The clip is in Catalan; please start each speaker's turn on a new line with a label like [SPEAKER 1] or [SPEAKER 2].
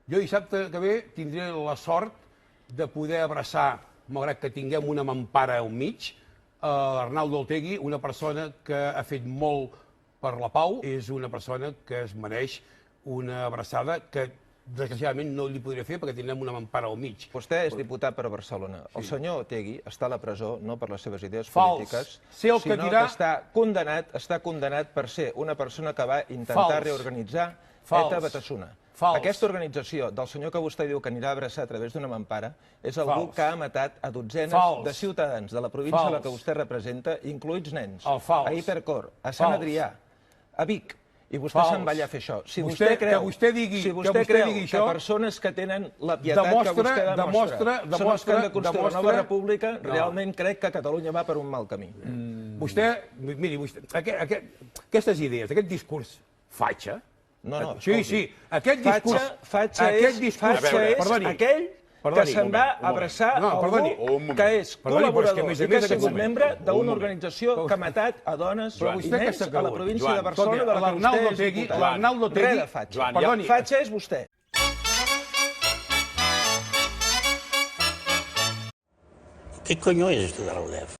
[SPEAKER 1] Jo dissabte que ve tindré la sort de poder abraçar, malgrat que tinguem una mampara al mig, l'Arnaldo Otegi, una persona que ha fet molt per la pau, és una persona que es mereix una abraçada que desgraciadament no li podré fer perquè tindrem una mampara al mig.
[SPEAKER 2] Vostè és diputat per Barcelona. El senyor Otegi està a la presó no per les seves idees
[SPEAKER 1] Fals.
[SPEAKER 2] polítiques,
[SPEAKER 1] Sé el que
[SPEAKER 2] sinó
[SPEAKER 1] dirà...
[SPEAKER 2] que està condemnat per ser una persona que va intentar
[SPEAKER 1] Fals.
[SPEAKER 2] reorganitzar
[SPEAKER 1] Fals.
[SPEAKER 2] ETA Batasuna.
[SPEAKER 1] Fals.
[SPEAKER 2] Aquesta organització del senyor que vostè diu que anirà a abraçar a través d'una mampara és algú
[SPEAKER 1] Fals.
[SPEAKER 2] que ha matat a dotzenes
[SPEAKER 1] Fals.
[SPEAKER 2] de ciutadans de la província a la
[SPEAKER 1] Fals.
[SPEAKER 2] que vostè representa, incloïts nens,
[SPEAKER 1] El fals.
[SPEAKER 2] a Hipercor, a Sant
[SPEAKER 1] Fals.
[SPEAKER 2] Adrià, a Vic. I vostè
[SPEAKER 1] Fals.
[SPEAKER 2] se'n va allà a fer això. Si
[SPEAKER 1] Vostè-
[SPEAKER 2] vostè creu,
[SPEAKER 1] que vostè digui-
[SPEAKER 2] si
[SPEAKER 1] que
[SPEAKER 2] vostè
[SPEAKER 1] vostè
[SPEAKER 2] creu
[SPEAKER 1] digui
[SPEAKER 2] que
[SPEAKER 1] això,
[SPEAKER 2] persones que tenen la pietat que vostè demostra són els que han de construir una nova república, realment crec que Catalunya va per un mal camí.
[SPEAKER 1] Vostè, miri, aquestes idees, aquest discurs fatxa...
[SPEAKER 2] No,
[SPEAKER 1] Sí,
[SPEAKER 2] escolti.
[SPEAKER 1] sí, aquest discurs...
[SPEAKER 2] Fatxa
[SPEAKER 1] aquest
[SPEAKER 2] és
[SPEAKER 1] discurs,
[SPEAKER 2] aquell que
[SPEAKER 1] Perdoni,
[SPEAKER 2] se'n va a abraçar algú que és col·laborador i que ha sigut membre d'una organització que ha matat a dones i nens a la província de Barcelona de la que vostè és diputat.
[SPEAKER 1] L'Arnaldo Otegi...
[SPEAKER 2] Res de fatxa.
[SPEAKER 1] Perdoni,
[SPEAKER 2] Fatxa és vostè.
[SPEAKER 3] ¿Qué coño es esto de la UDEF?